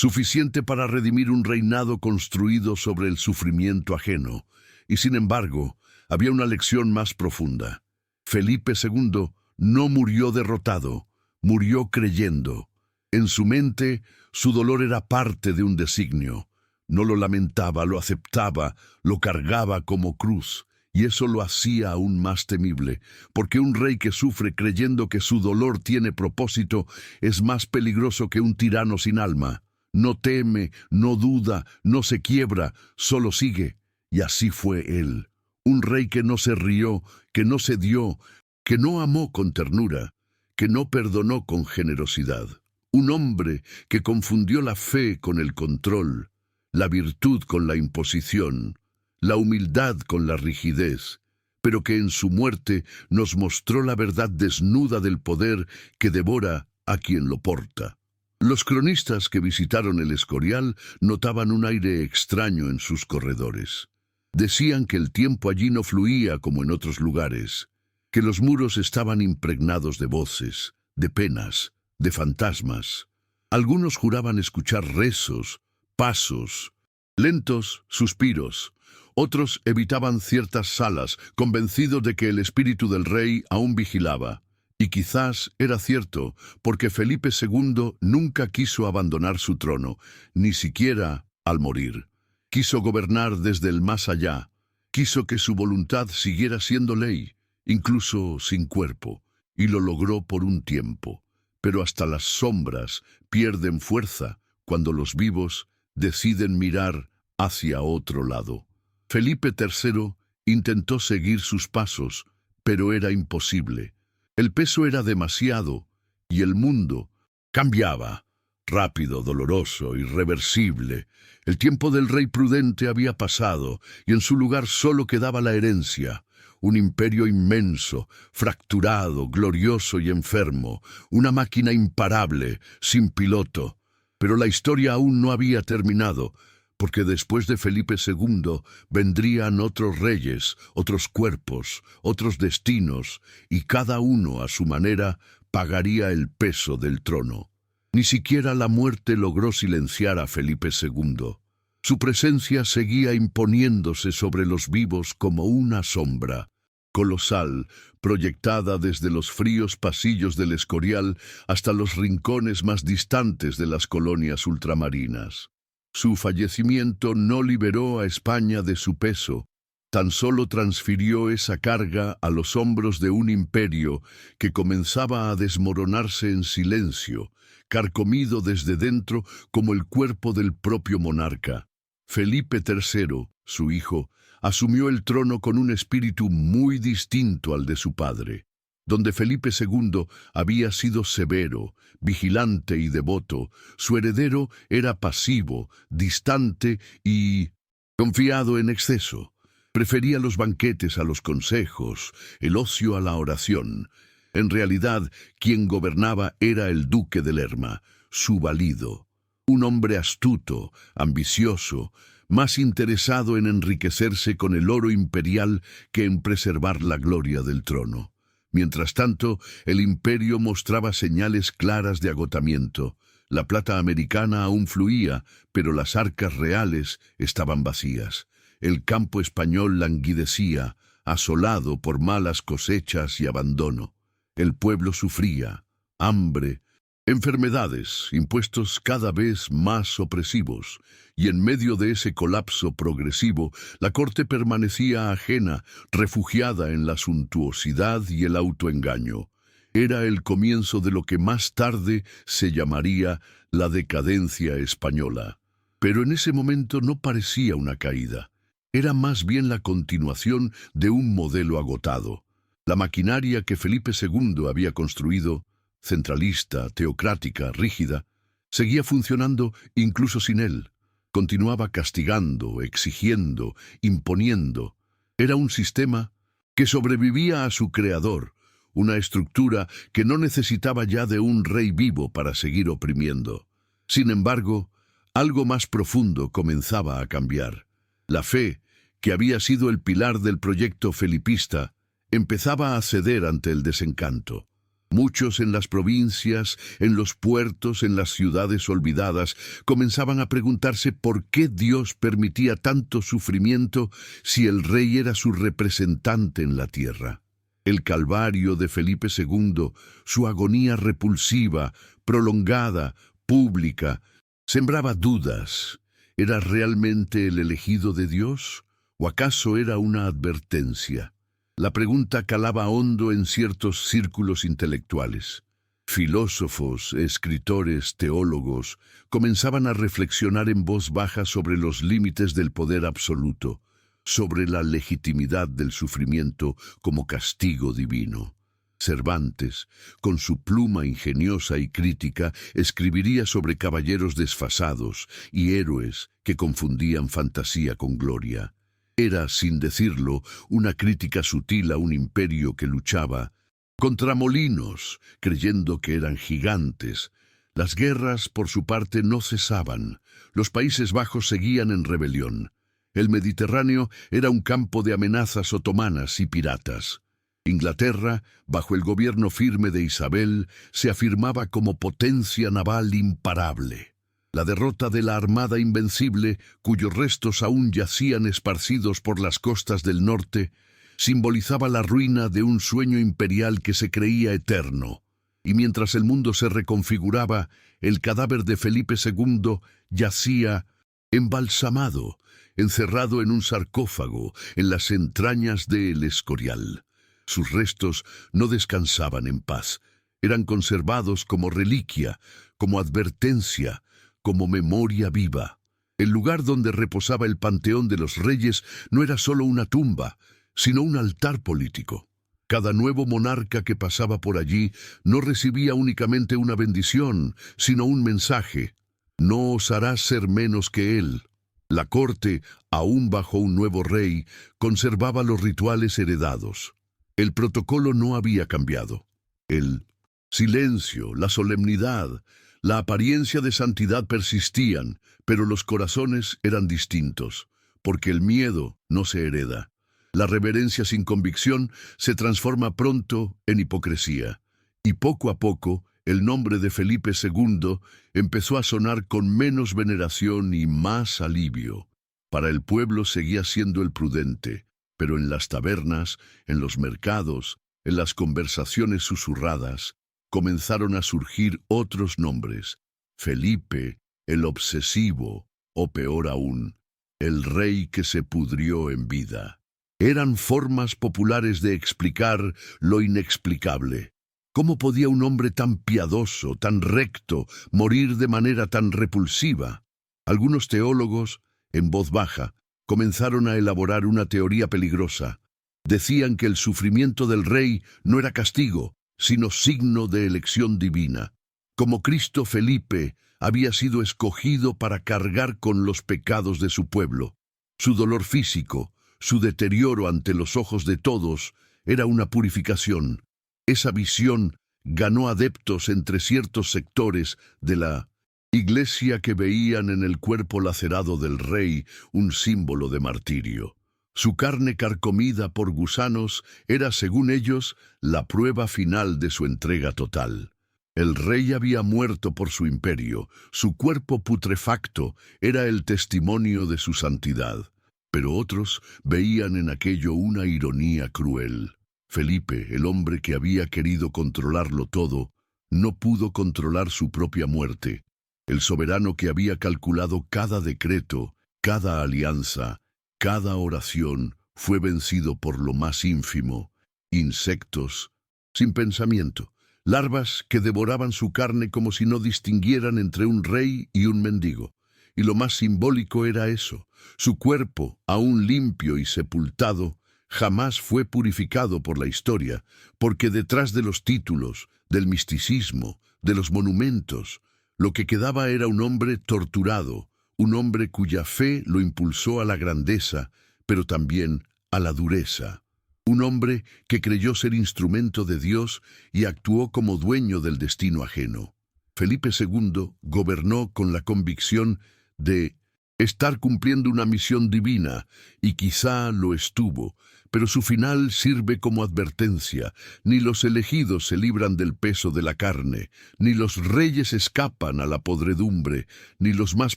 suficiente para redimir un reinado construido sobre el sufrimiento ajeno. Y sin embargo, había una lección más profunda. Felipe II no murió derrotado, murió creyendo. En su mente, su dolor era parte de un designio. No lo lamentaba, lo aceptaba, lo cargaba como cruz. Y eso lo hacía aún más temible, porque un rey que sufre creyendo que su dolor tiene propósito es más peligroso que un tirano sin alma. No teme, no duda, no se quiebra, solo sigue. Y así fue él. Un rey que no se rió, que no se dio, que no amó con ternura, que no perdonó con generosidad. Un hombre que confundió la fe con el control, la virtud con la imposición, la humildad con la rigidez, pero que en su muerte nos mostró la verdad desnuda del poder que devora a quien lo porta. Los cronistas que visitaron el Escorial notaban un aire extraño en sus corredores. Decían que el tiempo allí no fluía como en otros lugares, que los muros estaban impregnados de voces, de penas, de fantasmas. Algunos juraban escuchar rezos, pasos, lentos suspiros. Otros evitaban ciertas salas, convencidos de que el espíritu del rey aún vigilaba. Y quizás era cierto, porque Felipe II nunca quiso abandonar su trono, ni siquiera al morir. Quiso gobernar desde el más allá. Quiso que su voluntad siguiera siendo ley, incluso sin cuerpo, y lo logró por un tiempo. Pero hasta las sombras pierden fuerza cuando los vivos deciden mirar hacia otro lado. Felipe III intentó seguir sus pasos, pero era imposible. El peso era demasiado, y el mundo cambiaba. Rápido, doloroso, irreversible. El tiempo del rey prudente había pasado, y en su lugar solo quedaba la herencia. Un imperio inmenso, fracturado, glorioso y enfermo. Una máquina imparable, sin piloto. Pero la historia aún no había terminado, porque después de Felipe II vendrían otros reyes, otros cuerpos, otros destinos, y cada uno a su manera pagaría el peso del trono. Ni siquiera la muerte logró silenciar a Felipe II. Su presencia seguía imponiéndose sobre los vivos como una sombra, colosal, proyectada desde los fríos pasillos del Escorial hasta los rincones más distantes de las colonias ultramarinas. Su fallecimiento no liberó a España de su peso, tan solo transfirió esa carga a los hombros de un imperio que comenzaba a desmoronarse en silencio, carcomido desde dentro como el cuerpo del propio monarca. Felipe III, su hijo, asumió el trono con un espíritu muy distinto al de su padre. Donde Felipe II había sido severo, vigilante y devoto, su heredero era pasivo, distante y confiado en exceso. Prefería los banquetes a los consejos, el ocio a la oración. En realidad, quien gobernaba era el duque de Lerma, su valido. Un hombre astuto, ambicioso, más interesado en enriquecerse con el oro imperial que en preservar la gloria del trono. Mientras tanto, el imperio mostraba señales claras de agotamiento. La plata americana aún fluía, pero las arcas reales estaban vacías. El campo español languidecía, asolado por malas cosechas y abandono. El pueblo sufría, hambre, enfermedades, impuestos cada vez más opresivos, y en medio de ese colapso progresivo, la corte permanecía ajena, refugiada en la suntuosidad y el autoengaño. Era el comienzo de lo que más tarde se llamaría la decadencia española. Pero en ese momento no parecía una caída. Era más bien la continuación de un modelo agotado. La maquinaria que Felipe II había construido, centralista, teocrática, rígida, seguía funcionando incluso sin él. Continuaba castigando, exigiendo, imponiendo. Era un sistema que sobrevivía a su creador, una estructura que no necesitaba ya de un rey vivo para seguir oprimiendo. Sin embargo, algo más profundo comenzaba a cambiar. La fe, que había sido el pilar del proyecto felipista, empezaba a ceder ante el desencanto. Muchos en las provincias, en los puertos, en las ciudades olvidadas, comenzaban a preguntarse por qué Dios permitía tanto sufrimiento si el rey era su representante en la tierra. El calvario de Felipe II, su agonía repulsiva, prolongada, pública, sembraba dudas. ¿Era realmente el elegido de Dios? ¿O acaso era una advertencia? La pregunta calaba hondo en ciertos círculos intelectuales. Filósofos, escritores, teólogos comenzaban a reflexionar en voz baja sobre los límites del poder absoluto, sobre la legitimidad del sufrimiento como castigo divino. Cervantes, con su pluma ingeniosa y crítica, escribiría sobre caballeros desfasados y héroes que confundían fantasía con gloria. Era, sin decirlo, una crítica sutil a un imperio que luchaba contra molinos, creyendo que eran gigantes. Las guerras, por su parte, no cesaban. Los Países Bajos seguían en rebelión. El Mediterráneo era un campo de amenazas otomanas y piratas. Inglaterra, bajo el gobierno firme de Isabel, se afirmaba como potencia naval imparable. La derrota de la Armada Invencible, cuyos restos aún yacían esparcidos por las costas del norte, simbolizaba la ruina de un sueño imperial que se creía eterno. Y mientras el mundo se reconfiguraba, el cadáver de Felipe II yacía embalsamado, encerrado en un sarcófago en las entrañas de El Escorial. Sus restos no descansaban en paz. Eran conservados como reliquia, como advertencia, como memoria viva. El lugar donde reposaba el panteón de los reyes no era solo una tumba, sino un altar político. Cada nuevo monarca que pasaba por allí no recibía únicamente una bendición, sino un mensaje: no osarás ser menos que él. La corte, aún bajo un nuevo rey, conservaba los rituales heredados. El protocolo no había cambiado. El silencio, la solemnidad, la apariencia de santidad persistían, pero los corazones eran distintos, porque el miedo no se hereda. La reverencia sin convicción se transforma pronto en hipocresía, y poco a poco el nombre de Felipe II empezó a sonar con menos veneración y más alivio. Para el pueblo seguía siendo el prudente, pero en las tabernas, en los mercados, en las conversaciones susurradas, comenzaron a surgir otros nombres: Felipe, el obsesivo, o peor aún, el rey que se pudrió en vida. Eran formas populares de explicar lo inexplicable. ¿Cómo podía un hombre tan piadoso, tan recto, morir de manera tan repulsiva? Algunos teólogos, en voz baja, comenzaron a elaborar una teoría peligrosa. Decían que el sufrimiento del rey no era castigo, sino signo de elección divina. Como Cristo, Felipe había sido escogido para cargar con los pecados de su pueblo. Su dolor físico, su deterioro ante los ojos de todos, era una purificación. Esa visión ganó adeptos entre ciertos sectores de la Iglesia que veían en el cuerpo lacerado del rey un símbolo de martirio. Su carne carcomida por gusanos era, según ellos, la prueba final de su entrega total. El rey había muerto por su imperio, su cuerpo putrefacto era el testimonio de su santidad. Pero otros veían en aquello una ironía cruel. Felipe, el hombre que había querido controlarlo todo, no pudo controlar su propia muerte. El soberano que había calculado cada decreto, cada alianza, cada oración, fue vencido por lo más ínfimo: insectos sin pensamiento, larvas que devoraban su carne como si no distinguieran entre un rey y un mendigo. Y lo más simbólico era eso: su cuerpo, aún limpio y sepultado, jamás fue purificado por la historia, porque detrás de los títulos, del misticismo, de los monumentos, lo que quedaba era un hombre torturado, un hombre cuya fe lo impulsó a la grandeza, pero también a la dureza. un hombre que creyó ser instrumento de Dios y actuó como dueño del destino ajeno. Felipe II gobernó con la convicción de estar cumpliendo una misión divina, y quizá lo estuvo, pero su final sirve como advertencia. Ni los elegidos se libran del peso de la carne, ni los reyes escapan a la podredumbre, ni los más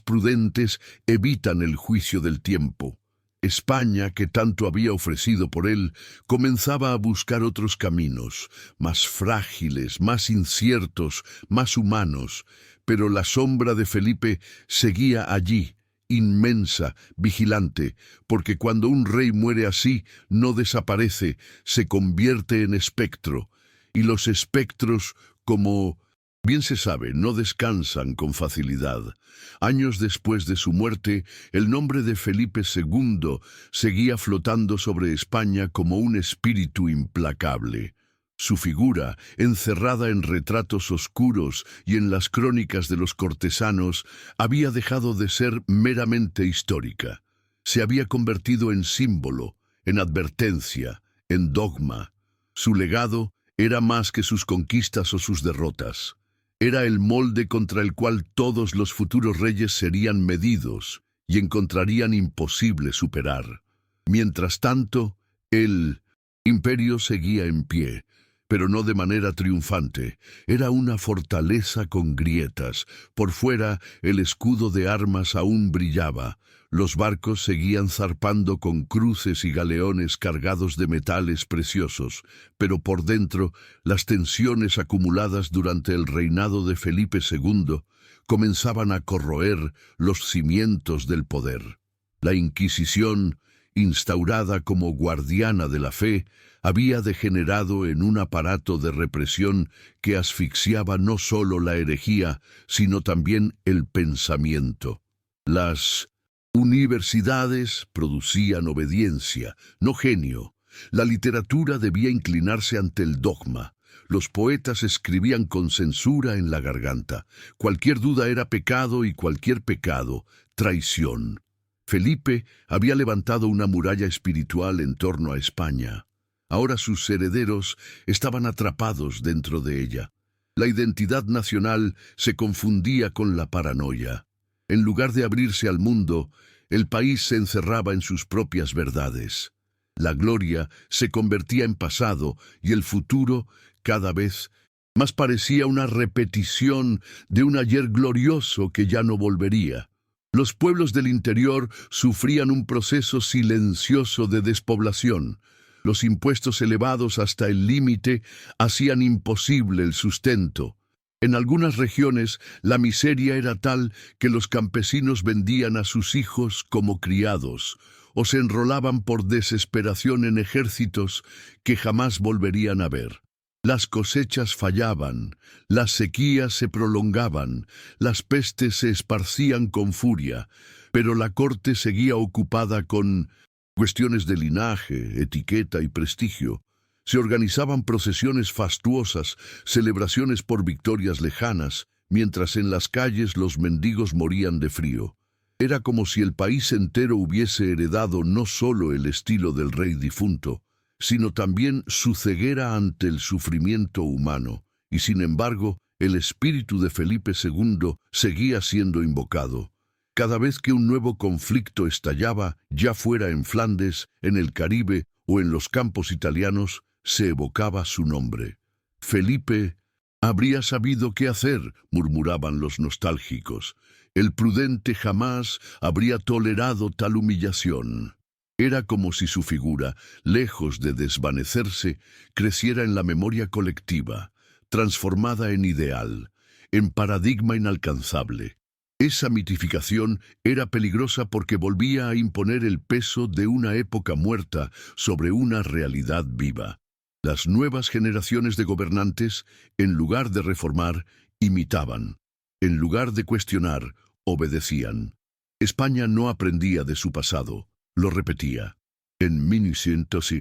prudentes evitan el juicio del tiempo. España, que tanto había ofrecido por él, comenzaba a buscar otros caminos, más frágiles, más inciertos, más humanos, pero la sombra de Felipe seguía allí, inmensa, vigilante, porque cuando un rey muere así, no desaparece, se convierte en espectro, y los espectros, como bien se sabe, no descansan con facilidad. Años después de su muerte, el nombre de Felipe II seguía flotando sobre España como un espíritu implacable. Su figura, encerrada en retratos oscuros y en las crónicas de los cortesanos, había dejado de ser meramente histórica. Se había convertido en símbolo, en advertencia, en dogma. Su legado era más que sus conquistas o sus derrotas. Era el molde contra el cual todos los futuros reyes serían medidos y encontrarían imposible superar. Mientras tanto, el imperio seguía en pie, pero no de manera triunfante. Era una fortaleza con grietas. Por fuera, el escudo de armas aún brillaba. Los barcos seguían zarpando con cruces y galeones cargados de metales preciosos, pero por dentro, las tensiones acumuladas durante el reinado de Felipe II comenzaban a corroer los cimientos del poder. La Inquisición, instaurada como guardiana de la fe, había degenerado en un aparato de represión que asfixiaba no solo la herejía, sino también el pensamiento. Las universidades producían obediencia, no genio. La literatura debía inclinarse ante el dogma. Los poetas escribían con censura en la garganta. Cualquier duda era pecado y cualquier pecado, traición. Felipe había levantado una muralla espiritual en torno a España. Ahora sus herederos estaban atrapados dentro de ella. La identidad nacional se confundía con la paranoia. En lugar de abrirse al mundo, el país se encerraba en sus propias verdades. La gloria se convertía en pasado y el futuro cada vez más parecía una repetición de un ayer glorioso que ya no volvería. Los pueblos del interior sufrían un proceso silencioso de despoblación. Los impuestos elevados hasta el límite hacían imposible el sustento. En algunas regiones, la miseria era tal que los campesinos vendían a sus hijos como criados, o se enrolaban por desesperación en ejércitos que jamás volverían a ver. Las cosechas fallaban, las sequías se prolongaban, las pestes se esparcían con furia, pero la corte seguía ocupada con cuestiones de linaje, etiqueta y prestigio. Se organizaban procesiones fastuosas, celebraciones por victorias lejanas, mientras en las calles los mendigos morían de frío. Era como si el país entero hubiese heredado no solo el estilo del rey difunto, sino también su ceguera ante el sufrimiento humano, y sin embargo, el espíritu de Felipe II seguía siendo invocado. Cada vez que un nuevo conflicto estallaba, ya fuera en Flandes, en el Caribe o en los campos italianos, se evocaba su nombre. Felipe habría sabido qué hacer, murmuraban los nostálgicos. El prudente jamás habría tolerado tal humillación. Era como si su figura, lejos de desvanecerse, creciera en la memoria colectiva, transformada en ideal, en paradigma inalcanzable. Esa mitificación era peligrosa porque volvía a imponer el peso de una época muerta sobre una realidad viva. Las nuevas generaciones de gobernantes, en lugar de reformar, imitaban. En lugar de cuestionar, obedecían. España no aprendía de su pasado, lo repetía. En 1900,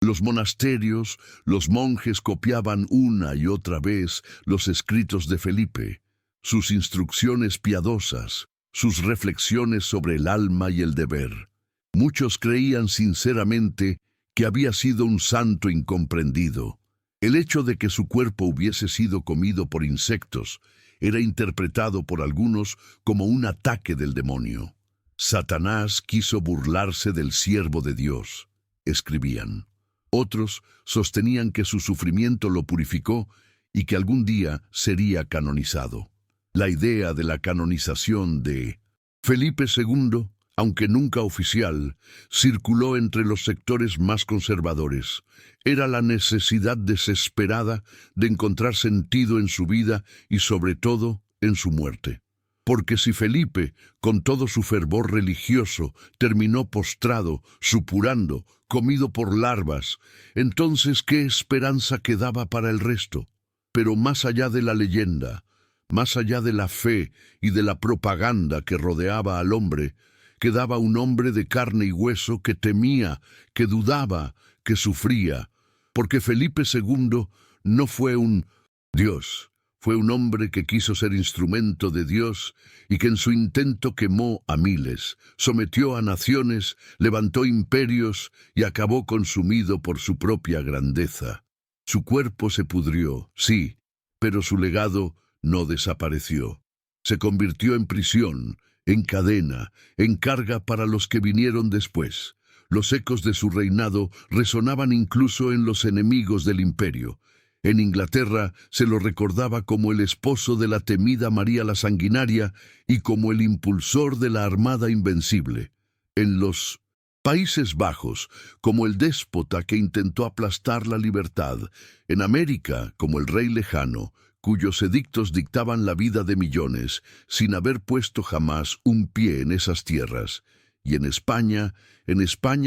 los monasterios, los monjes copiaban una y otra vez los escritos de Felipe, sus instrucciones piadosas, sus reflexiones sobre el alma y el deber. Muchos creían sinceramente que había sido un santo incomprendido. El hecho de que su cuerpo hubiese sido comido por insectos era interpretado por algunos como un ataque del demonio. Satanás quiso burlarse del siervo de Dios, escribían. Otros sostenían que su sufrimiento lo purificó y que algún día sería canonizado. La idea de la canonización de Felipe II, aunque nunca oficial, circuló entre los sectores más conservadores. Era la necesidad desesperada de encontrar sentido en su vida y sobre todo en su muerte. Porque si Felipe, con todo su fervor religioso, terminó postrado, supurando, comido por larvas, entonces ¿qué esperanza quedaba para el resto? Pero más allá de la leyenda, más allá de la fe y de la propaganda que rodeaba al hombre, quedaba un hombre de carne y hueso que temía, que dudaba, que sufría, porque Felipe II no fue un Dios, fue un hombre que quiso ser instrumento de Dios y que en su intento quemó a miles, sometió a naciones, levantó imperios y acabó consumido por su propia grandeza. Su cuerpo se pudrió, sí, pero su legado no desapareció. Se convirtió en prisión, en cadena, en carga para los que vinieron después. Los ecos de su reinado resonaban incluso en los enemigos del imperio. En Inglaterra se lo recordaba como el esposo de la temida María la Sanguinaria y como el impulsor de la Armada Invencible. En los Países Bajos, como el déspota que intentó aplastar la libertad. En América, como el rey lejano, cuyos edictos dictaban la vida de millones, sin haber puesto jamás un pie en esas tierras. Y en España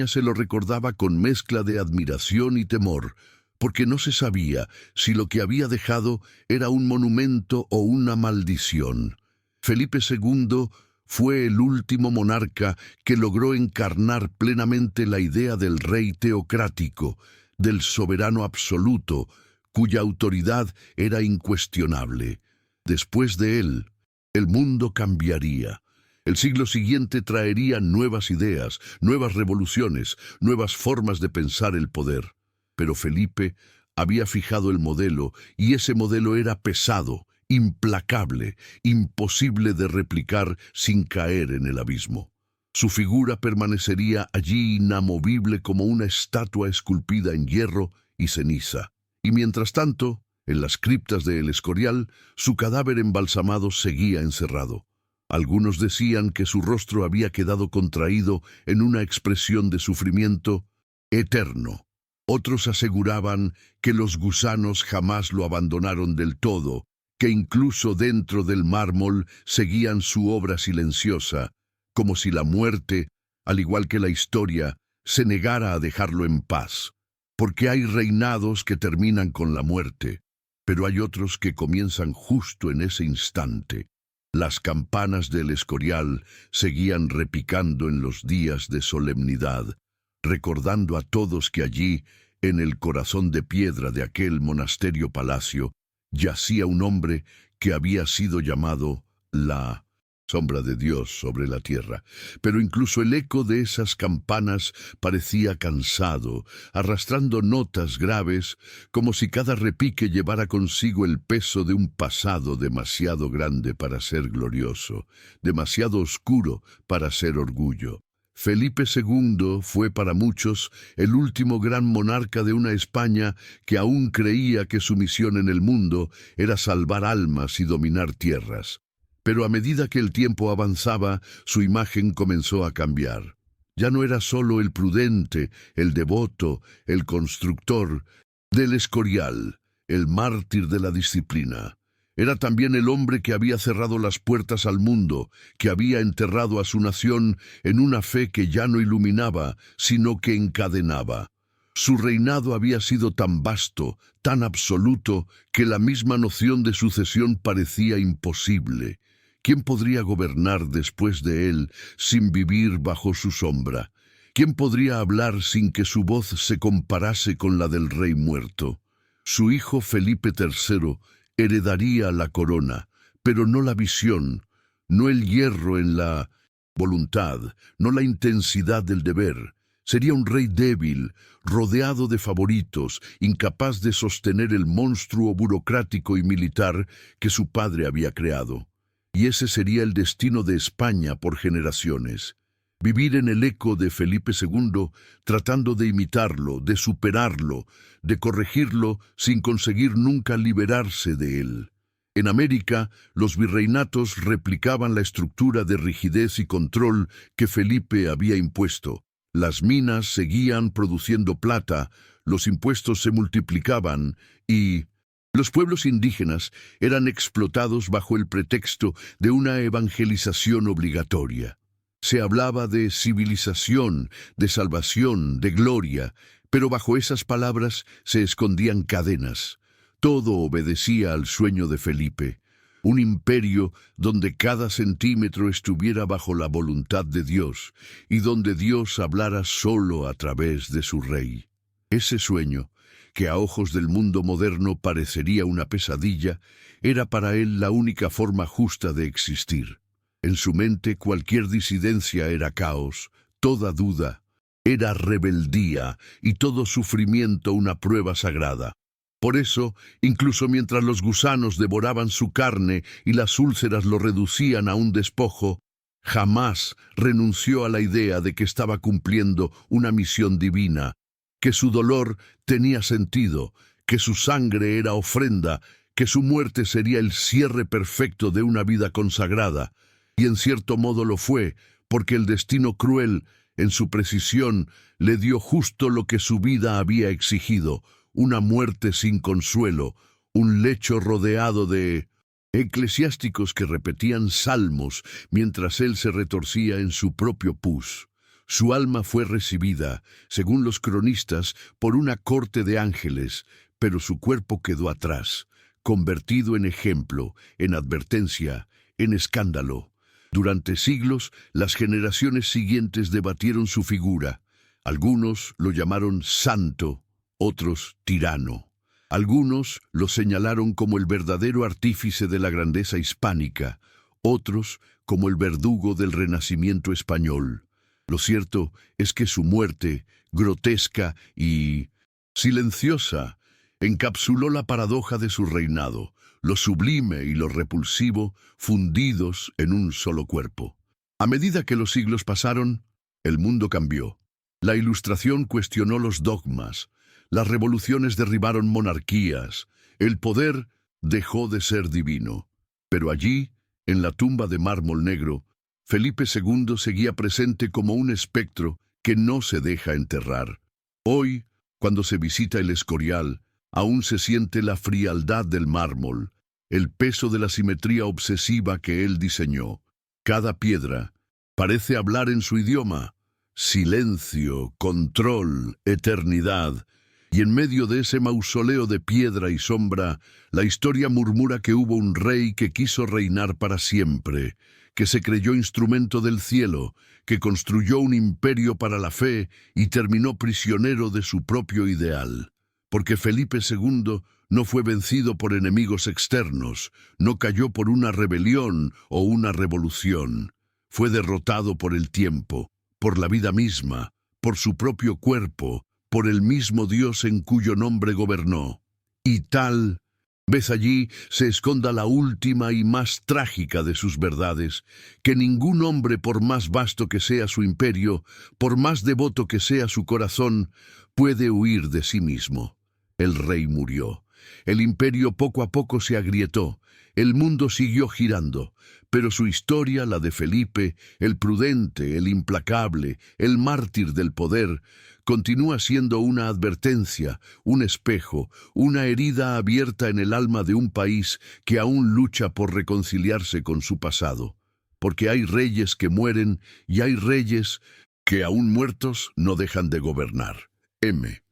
se lo recordaba con mezcla de admiración y temor, porque no se sabía si lo que había dejado era un monumento o una maldición. Felipe II fue el último monarca que logró encarnar plenamente la idea del rey teocrático, del soberano absoluto, cuya autoridad era incuestionable. Después de él, el mundo cambiaría. El siglo siguiente traería nuevas ideas, nuevas revoluciones, nuevas formas de pensar el poder. Pero Felipe había fijado el modelo, y ese modelo era pesado, implacable, imposible de replicar sin caer en el abismo. Su figura permanecería allí inamovible como una estatua esculpida en hierro y ceniza. Y mientras tanto, en las criptas de El Escorial, su cadáver embalsamado seguía encerrado. Algunos decían que su rostro había quedado contraído en una expresión de sufrimiento eterno. Otros aseguraban que los gusanos jamás lo abandonaron del todo, que incluso dentro del mármol seguían su obra silenciosa, como si la muerte, al igual que la historia, se negara a dejarlo en paz. Porque hay reinados que terminan con la muerte, pero hay otros que comienzan justo en ese instante. Las campanas del Escorial seguían repicando en los días de solemnidad, recordando a todos que allí, en el corazón de piedra de aquel monasterio-palacio, yacía un hombre que había sido llamado la sombra de Dios sobre la tierra. Pero incluso el eco de esas campanas parecía cansado, arrastrando notas graves, como si cada repique llevara consigo el peso de un pasado demasiado grande para ser glorioso, demasiado oscuro para ser orgullo. Felipe II fue para muchos el último gran monarca de una España que aún creía que su misión en el mundo era salvar almas y dominar tierras. Pero a medida que el tiempo avanzaba, su imagen comenzó a cambiar. Ya no era solo el prudente, el devoto, el constructor del Escorial, el mártir de la disciplina. Era también el hombre que había cerrado las puertas al mundo, que había enterrado a su nación en una fe que ya no iluminaba, sino que encadenaba. Su reinado había sido tan vasto, tan absoluto, que la misma noción de sucesión parecía imposible. ¿Quién podría gobernar después de él sin vivir bajo su sombra? ¿Quién podría hablar sin que su voz se comparase con la del rey muerto? Su hijo Felipe III heredaría la corona, pero no la visión, no el hierro en la voluntad, no la intensidad del deber, Sería un rey débil, rodeado de favoritos, incapaz de sostener el monstruo burocrático y militar que su padre había creado. Y ese sería el destino de España por generaciones. Vivir en el eco de Felipe II, tratando de imitarlo, de superarlo, de corregirlo sin conseguir nunca liberarse de él. En América, los virreinatos replicaban la estructura de rigidez y control que Felipe había impuesto. Las minas seguían produciendo plata, los impuestos se multiplicaban y los pueblos indígenas eran explotados bajo el pretexto de una evangelización obligatoria. Se hablaba de civilización, de salvación, de gloria, pero bajo esas palabras se escondían cadenas. Todo obedecía al sueño de Felipe, un imperio donde cada centímetro estuviera bajo la voluntad de Dios y donde Dios hablara solo a través de su rey. Ese sueño, que a ojos del mundo moderno parecería una pesadilla, era para él la única forma justa de existir. En su mente cualquier disidencia era caos, toda duda era rebeldía y todo sufrimiento una prueba sagrada. Por eso, incluso mientras los gusanos devoraban su carne y las úlceras lo reducían a un despojo, jamás renunció a la idea de que estaba cumpliendo una misión divina, que su dolor tenía sentido, que su sangre era ofrenda, que su muerte sería el cierre perfecto de una vida consagrada. Y en cierto modo lo fue, porque el destino cruel, en su precisión, le dio justo lo que su vida había exigido: una muerte sin consuelo, un lecho rodeado de eclesiásticos que repetían salmos mientras él se retorcía en su propio pus. Su alma fue recibida, según los cronistas, por una corte de ángeles, pero su cuerpo quedó atrás, convertido en ejemplo, en advertencia, en escándalo. Durante siglos, las generaciones siguientes debatieron su figura. Algunos lo llamaron santo, otros tirano. Algunos lo señalaron como el verdadero artífice de la grandeza hispánica, otros como el verdugo del Renacimiento español. Lo cierto es que su muerte, grotesca y silenciosa, encapsuló la paradoja de su reinado, lo sublime y lo repulsivo fundidos en un solo cuerpo. A medida que los siglos pasaron, el mundo cambió. La Ilustración cuestionó los dogmas, las revoluciones derribaron monarquías, el poder dejó de ser divino. Pero allí, en la tumba de mármol negro, Felipe II seguía presente como un espectro que no se deja enterrar. Hoy, cuando se visita el Escorial, aún se siente la frialdad del mármol, el peso de la simetría obsesiva que él diseñó. Cada piedra parece hablar en su idioma: silencio, control, eternidad. Y en medio de ese mausoleo de piedra y sombra, la historia murmura que hubo un rey que quiso reinar para siempre, que se creyó instrumento del cielo, que construyó un imperio para la fe y terminó prisionero de su propio ideal. Porque Felipe II no fue vencido por enemigos externos, no cayó por una rebelión o una revolución. Fue derrotado por el tiempo, por la vida misma, por su propio cuerpo, por el mismo Dios en cuyo nombre gobernó. Y tal vez allí se esconda la última y más trágica de sus verdades, que ningún hombre, por más vasto que sea su imperio, por más devoto que sea su corazón, puede huir de sí mismo. El rey murió. El imperio poco a poco se agrietó. El mundo siguió girando, pero su historia, la de Felipe, el prudente, el implacable, el mártir del poder, continúa siendo una advertencia, un espejo, una herida abierta en el alma de un país que aún lucha por reconciliarse con su pasado. Porque hay reyes que mueren y hay reyes que, aún muertos, no dejan de gobernar. M.